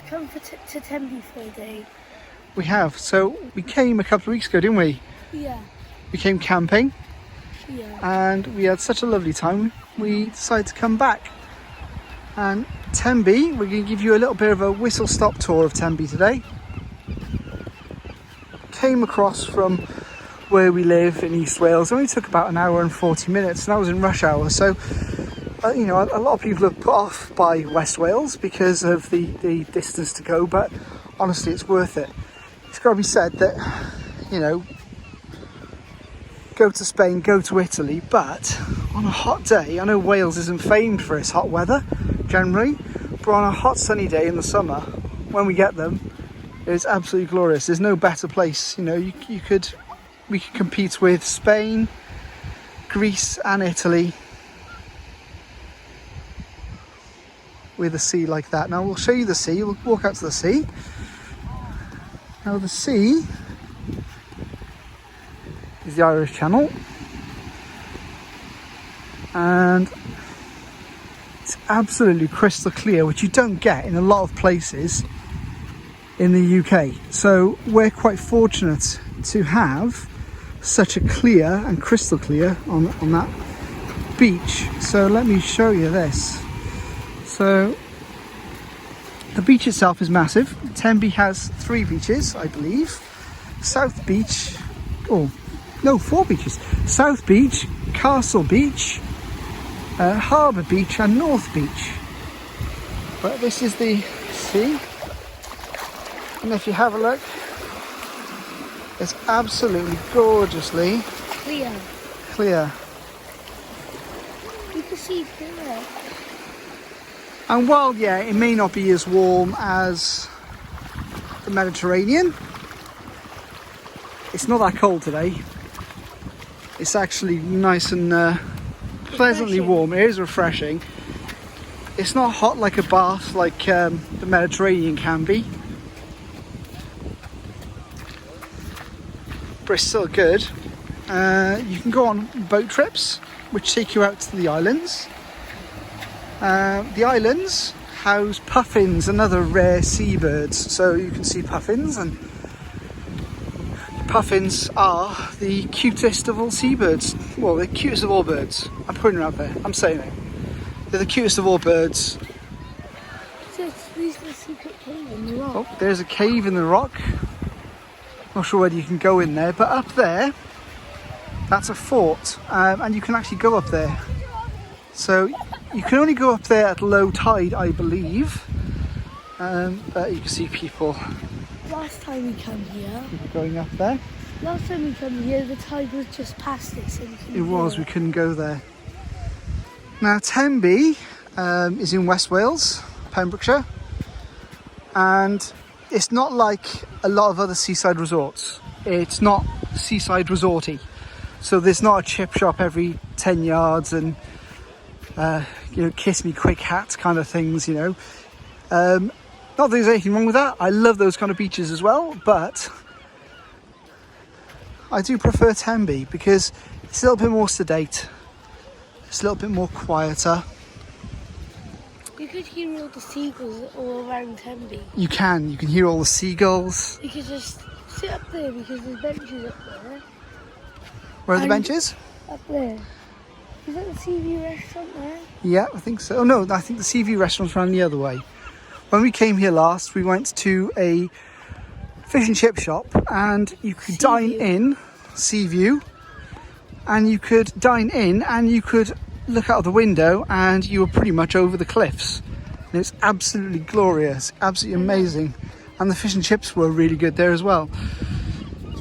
come to Tenby for a day. We have. So we came a couple of weeks ago, didn't we? Yeah. We came camping. Yeah. And we had such a lovely time. We decided to come back. And Tenby, we're going to give you a little bit of a whistle-stop tour of Tenby today. Came across from where we live in East Wales. It only took about an hour and 40 minutes, and that was in rush hour. So, you know, a lot of people are put off by West Wales because of the distance to go, but honestly, it's worth it. It's got to be said that, you know, go to Spain, go to Italy, but on a hot day, I know Wales isn't famed for its hot weather generally, but on a hot sunny day in the summer, when we get them, it's absolutely glorious. There's no better place. You know, we could compete with Spain, Greece and Italy with a sea like that. Now we'll show you the sea. We'll walk out to the sea. Now the sea is the Irish Channel, and it's absolutely crystal clear, which you don't get in a lot of places in the UK. So we're quite fortunate to have such a clear and crystal clear on that beach. So let me show you this. So the beach itself is massive. Tenby has 3 beaches, I believe. South Beach, oh no, 4 beaches. South Beach, Castle Beach, Harbour Beach and North Beach. But this is the sea. And if you have a look, it's absolutely gorgeously clear. You can see through it. And while, yeah, it may not be as warm as the Mediterranean, it's not that cold today. It's actually nice and pleasantly warm. It is refreshing. It's not hot like a bath like the Mediterranean can be, but it's still good. You can go on boat trips which take you out to the islands. The islands house puffins and other rare seabirds, so you can see puffins, and puffins are the cutest of all seabirds. Well, they're cutest of all birds. I'm putting it out there, I'm saying it. They're the cutest of all birds. So there's a secret cave in the rock. Oh, there's a cave in the rock. Not sure whether you can go in there, but up there, that's a fort, and you can actually go up there. So you can only go up there at low tide, I believe. But you can see people. Last time we come here, People going up there. Last time we come here, the tide was just past it, so It was. We couldn't go there. Now Tenby is in West Wales, Pembrokeshire, and it's not like a lot of other seaside resorts. It's not seaside resorty. So there's not a chip shop every 10 yards and you know, kiss me quick hat kind of things, you know. Not that there's anything wrong with that. I love those kind of beaches as well, but I do prefer Tenby because it's a little bit more sedate. It's a little bit more quieter. You could hear all the seagulls all around Tenby. You can hear all the seagulls. You could just sit up there because there's benches up there. Where are the benches? Up there. Is that the Seaview restaurant there? Yeah, I think so. Oh no, I think the Seaview restaurant's around the other way. When we came here last, we went to a fish and chip shop, and you could dine in Seaview, and you could dine in and you could look out of the window and you were pretty much over the cliffs. And it's absolutely glorious, absolutely amazing. And the fish and chips were really good there as well.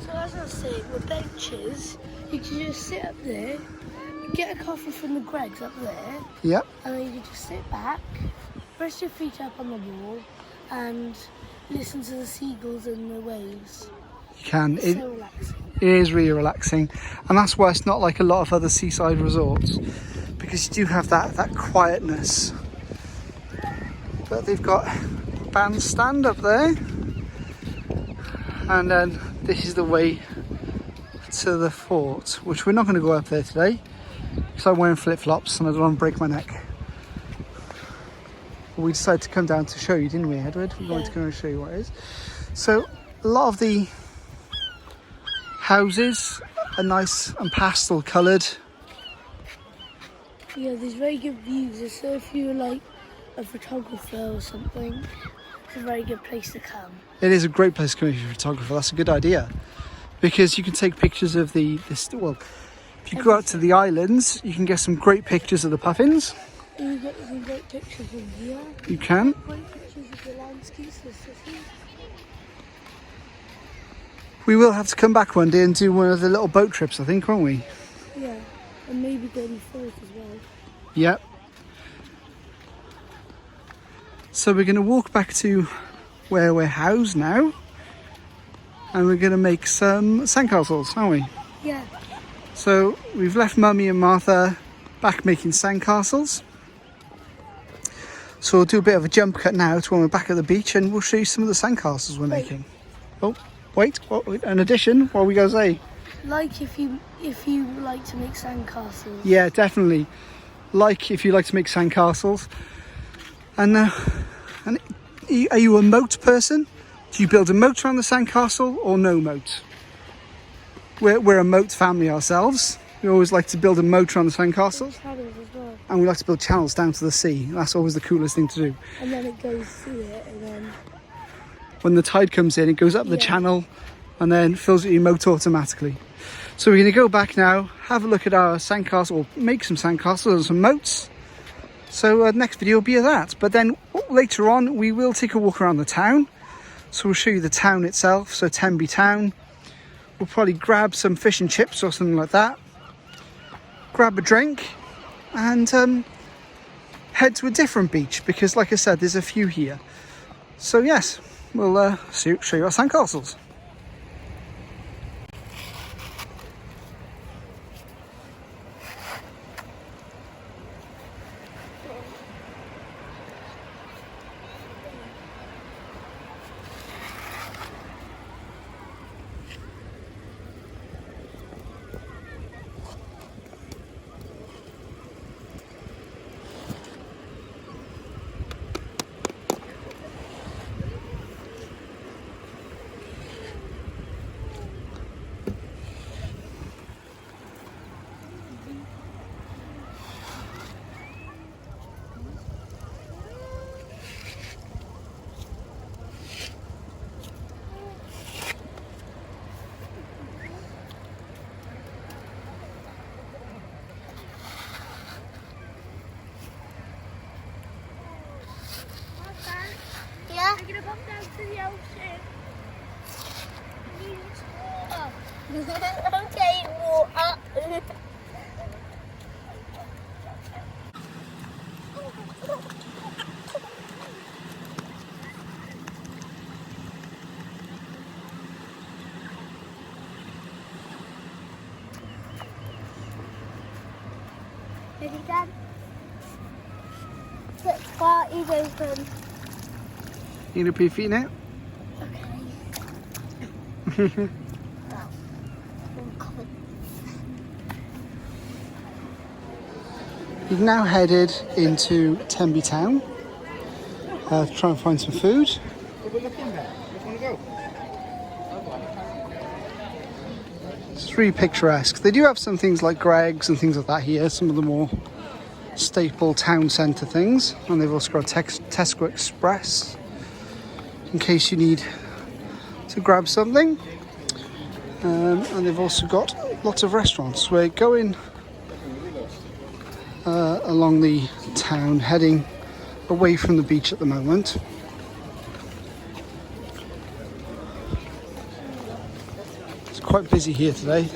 So as I was saying, the benches, you could just sit up there, get a coffee from the Greggs up there. Yep. And then you could just sit back, rest your feet up on the wall and listen to the seagulls and the waves. You can. It's so relaxing. It is really relaxing. And that's why it's not like a lot of other seaside resorts, because you do have that quietness. But they've got a bandstand up there. And then this is the way to the fort, which we're not going to go up there today because I'm wearing flip-flops and I don't want to break my neck. We decided to come down to show you, didn't we, Edward? We wanted to come and show you what it is. So a lot of the houses are nice and pastel coloured. Yeah, there's very good views. So if you're like a photographer or something, it's a very good place to come. It is a great place to come if you're a photographer. That's a good idea, because you can take pictures of well, if you go out to the islands, you can get some great pictures of the puffins. And you get some great pictures from here. You can. Great pictures of the landscapes, the city. We will have to come back one day and do one of the little boat trips, I think, won't we? Yeah, and maybe going forth as well. Yep. So we're going to walk back to where we're housed now, and we're going to make some sandcastles, aren't we? Yeah. So we've left Mummy and Martha back making sandcastles. So we'll do a bit of a jump cut now to when we're back at the beach, and we'll show you some of the sandcastles we're making. Oh, wait, an addition, what are we going to say? Like if you like to make sandcastles. Yeah, definitely. Like if you like to make sandcastles. And are you a moat person? Do you build a moat around the sandcastle or no moat? We're a moat family ourselves. We always like to build a moat around the sandcastles. Channels as well. And we like to build channels down to the sea. That's always the coolest thing to do. And then it goes through it, and then When the tide comes in, it goes up the channel and then fills with your moat automatically. So we're going to go back now, have a look at our sandcastle, or make some sandcastles and some moats. So next video will be of that. But then later on, we will take a walk around the town. So we'll show you the town itself, so Tenby town. We'll probably grab some fish and chips or something like that. Grab a drink and head to a different beach, because like I said, there's a few here. So yes, we'll show you our sandcastles. yeah. We're gonna pop down to the ocean. Water. Okay, water. Ready, Dad? Let's party's open. You gonna put your feet in it? Okay. We've now headed into Tenby town to try and find some food. It's really picturesque. They do have some things like Greg's and things like that here, some of the more staple town centre things. And they've also got Tesco Express in case you need to grab something. And they've also got lots of restaurants. We're going along the town, heading away from the beach at the moment. It's quite busy here today.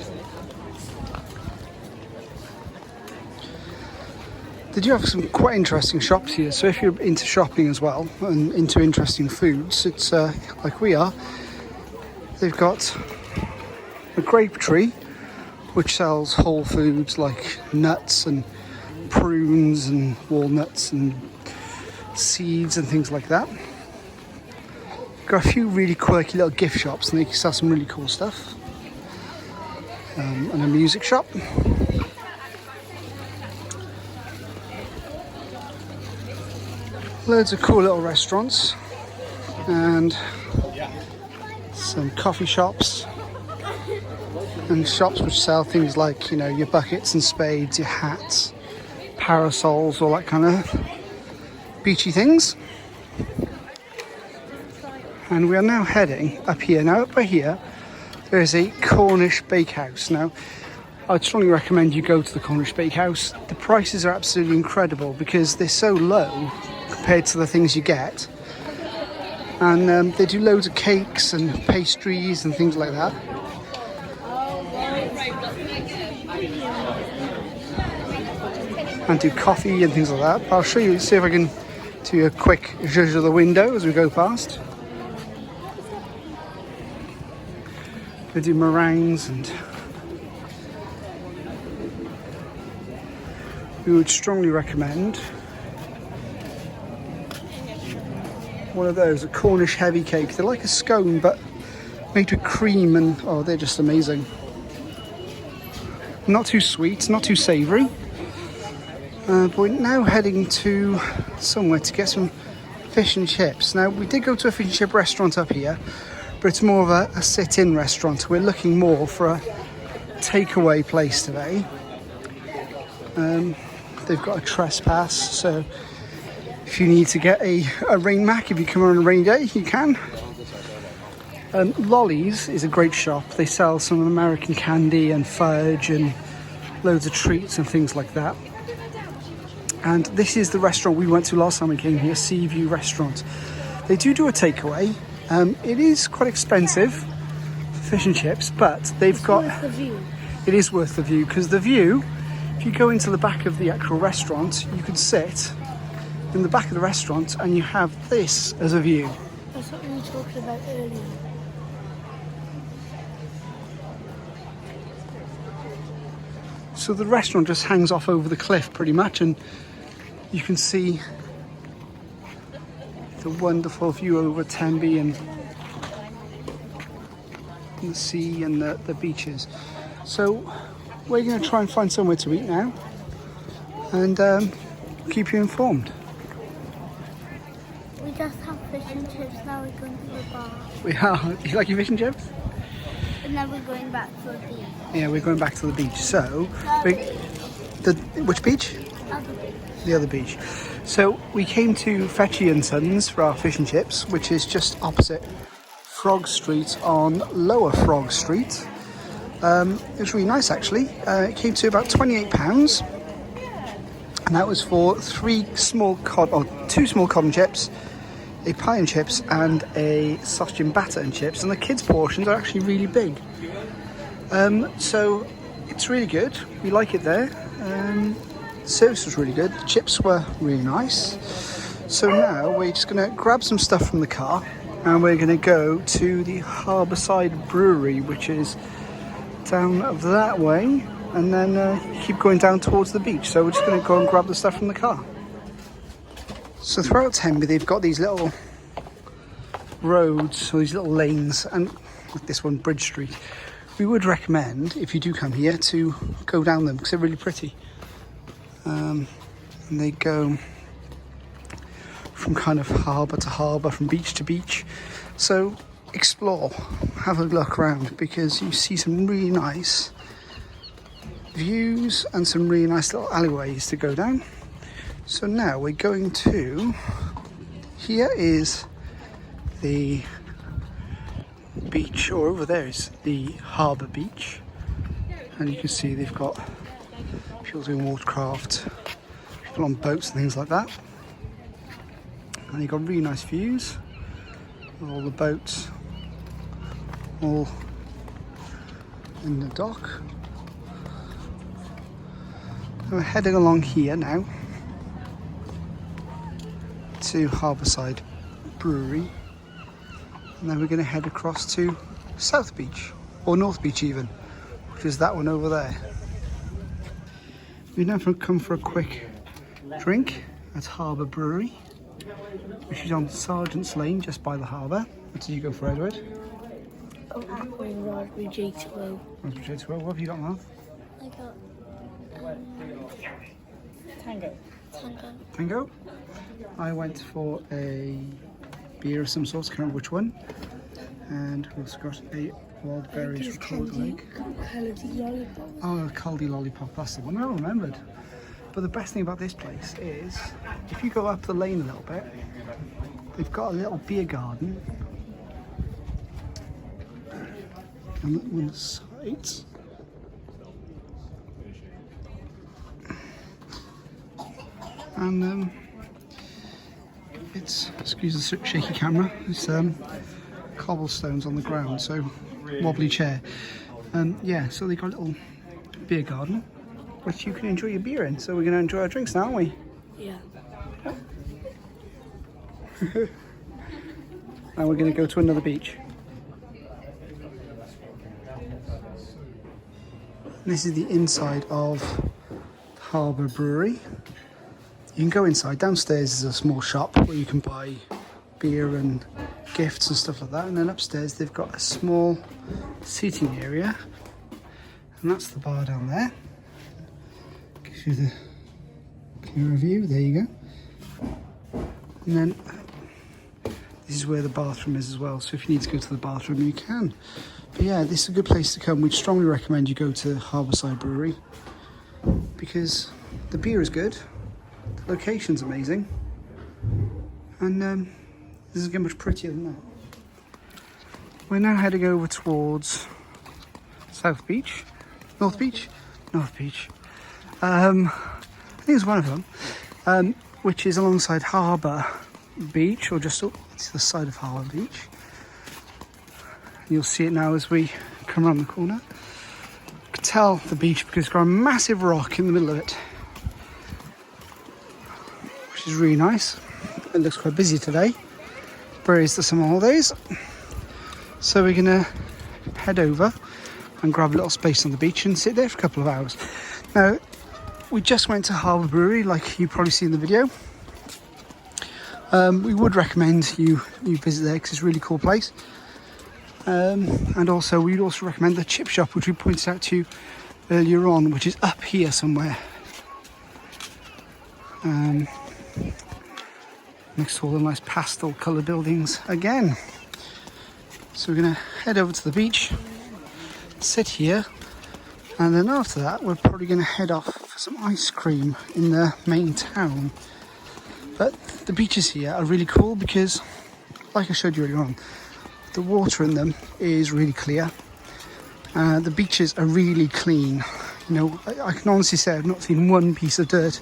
They do have some quite interesting shops here, so if you're into shopping as well and into interesting foods, it's like we are. They've got a grape tree which sells whole foods like nuts and prunes and walnuts and seeds and things like that. Got a few really quirky little gift shops and they sell some really cool stuff. And a music shop. Loads of cool little restaurants and some coffee shops and shops which sell things like, you know, your buckets and spades, your hats, parasols, all that kind of beachy things. And we are now heading up here. Now up by here there is a Cornish bakehouse. Now I'd strongly recommend you go to the Cornish bakehouse. The prices are absolutely incredible because they're so low compared to the things you get. And they do loads of cakes and pastries and things like that. And do coffee and things like that. But I'll show you, see if I can do a quick zhuzh of the window as we go past. They do meringues, and we would strongly recommend one of those, a Cornish heavy cake. They're like a scone but made with cream, and oh, they're just amazing. Not too sweet, not too savoury. But we're now heading to somewhere to get some fish and chips. Now we did go to a fish and chip restaurant up here, but it's more of a sit-in restaurant. We're looking more for a takeaway place today. They've got a trespass, so if you need to get a rain mac, if you come on a rainy day, you can. Lolly's is a great shop. They sell some American candy and fudge and loads of treats and things like that. And this is the restaurant we went to last time we came here, Seaview Restaurant. They do a takeaway. It is quite expensive for fish and chips, but they've got... Worth the view. It is worth the view, because the view, if you go into the back of the actual restaurant, you can sit in the back of the restaurant and you have this as a view. That's what we were talking about earlier. So the restaurant just hangs off over the cliff pretty much, and you can see the wonderful view over Tenby and the sea and the beaches. So we're going to try and find somewhere to eat now and keep you informed. We just have fish and chips, now we're going to the bar. We are. You like your fish and chips? And then we're going back to the beach. Yeah, we're going back to the beach. So, which beach? The other beach. So we came to Fetchy & Sons for our fish and chips, which is just opposite Frog Street on Lower Frog Street. It was really nice actually. It came to about £28, and that was for two small cod and chips, a pie and chips, and a sausage and batter and chips. And the kids' portions are actually really big. So it's really good. We like it there. The service was really good. The chips were really nice. So now we're just going to grab some stuff from the car and we're going to go to the Harbourside Brewery, which is down that way, and then keep going down towards the beach. So we're just going to go and grab the stuff from the car. So throughout Tenby they've got these little roads or these little lanes, and like this one, Bridge Street. We would recommend, if you do come here, to go down them because they're really pretty. And they go from kind of harbour to harbour, from beach to beach. So explore, have a look around, because you see some really nice views and some really nice little alleyways to go down. So now we're going to, here is the beach, or over there is the Harbour Beach, and you can see they've got people doing watercraft, people on boats and things like that, and you've got really nice views of all the boats all in the dock. And we're heading along here now to Harbourside Brewery, and then we're going to head across to South Beach, or North Beach even, which is that one over there. We've now come for a quick drink at Harbour Brewery, which is on Sergeant's Lane, just by the harbour. What did you go for, Edward? Oh, apple and raspberry J2O. Raspberry J2O. What have you got, Marv? I got Tango. Tango? I went for a beer of some sort, I can't remember which one. And we also got a wild berries from Cold Lake. Oh, a Caldy lollipop, that's the one I remembered. But the best thing about this place is, if you go up the lane a little bit, they've got a little beer garden on one side. And it's, excuse the shaky camera, it's cobblestones on the ground, so wobbly chair. And yeah, so they got a little beer garden which you can enjoy your beer in. So we're going to enjoy our drinks now, aren't we? Yeah. Now we're going to go to another beach. This is the inside of the Harbour Brewery. You can go inside. Downstairs is a small shop where you can buy beer and gifts and stuff like that. And then upstairs they've got a small seating area. And that's the bar down there. Gives you the clearer view. There you go. And then this is where the bathroom is as well. So if you need to go to the bathroom, you can. But yeah, this is a good place to come. We'd strongly recommend you go to Harbourside Brewery because the beer is good, the location's amazing, and this is getting much prettier than that. We're now heading over towards South Beach, North Beach. I think it's one of them, which is alongside Harbour Beach, or just to the side of Harbour Beach. You'll see it now as we come around the corner. You can tell the beach because it's got a massive rock in the middle of it, which is really nice. It looks quite busy today. Brewery's the summer holidays. So we're gonna head over and grab a little space on the beach and sit there for a couple of hours. Now, we just went to Harbour Brewery, like you probably see in the video. We would recommend you visit there because it's a really cool place. And also we'd also recommend the chip shop, which we pointed out to you earlier on, which is up here somewhere, next to all the nice pastel colour buildings again. So we're going to head over to the beach, sit here, and then after that we're probably going to head off for some ice cream in the main town. But the beaches here are really cool because, like I showed you earlier on, the water in them is really clear. The beaches are really clean. You know, I can honestly say I've not seen one piece of dirt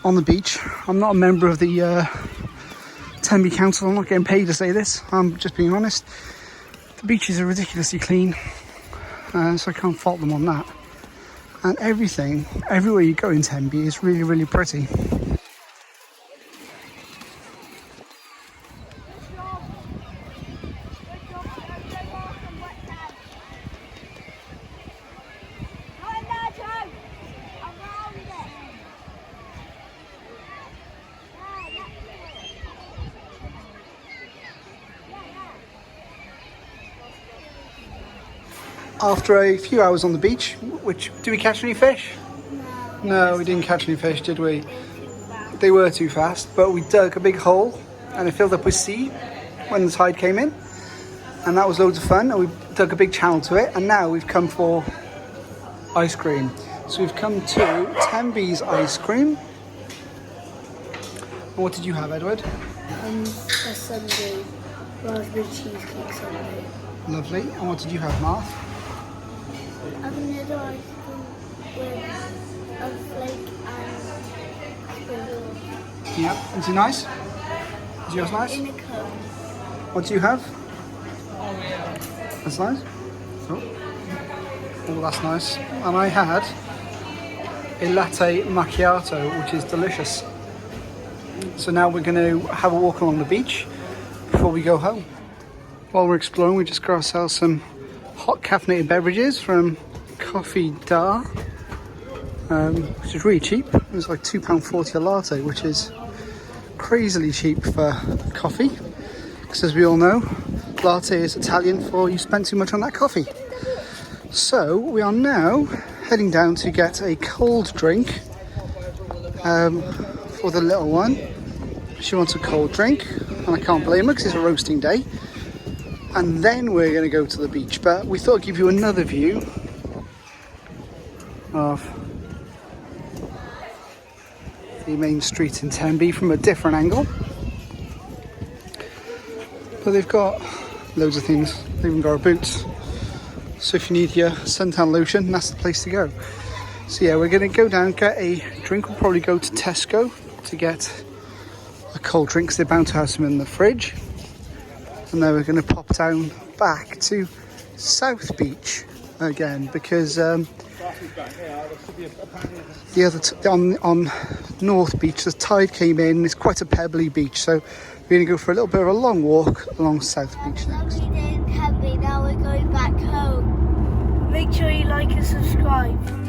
on the beach. I'm not a member of the Tenby Council. I'm not getting paid to say this. I'm just being honest. The beaches are ridiculously clean, so I can't fault them on that. And everything, everywhere you go in Tenby is really, really pretty. After a few hours on the beach, did we catch any fish? No, we didn't catch any fish, did we? They were too fast, but we dug a big hole and it filled up with sea when the tide came in, and that was loads of fun. And we dug a big channel to it, and now we've come for ice cream. So we've come to Tenby's ice cream. What did you have, Edward? A sundae, raspberry cheesecake sundae. Lovely. And what did you have, Mark? Vanilla ice cream with a flake and sprinkles. Yeah, is it nice? Is yours nice? In a cone. What do you have? That's nice. Oh, that's nice. And I had a latte macchiato, which is delicious. So now we're going to have a walk along the beach before we go home. While we're exploring, we just got ourselves some hot caffeinated beverages from Coffee Dar, which is really cheap. It was like £2.40 a latte, which is crazily cheap for coffee. Because as we all know, latte is Italian for you spent too much on that coffee. So we are now heading down to get a cold drink for the little one. She wants a cold drink, and I can't blame her because it's a roasting day. And then we're going to go to the beach. But we thought I'd give you another view of the main street in Tenby from a different angle. But they've got loads of things. They've even got our boots. So if you need your suntan lotion, that's the place to go. So yeah, we're going to go down, get a drink. We'll probably go to Tesco to get a cold drink because they're bound to have some in the fridge. And then we're going to pop down back to South Beach again because the other on North Beach the tide came in. It's quite a pebbly beach, so we're going to go for a little bit of a long walk along South Beach next. Now we're going back home. Make sure you like and subscribe.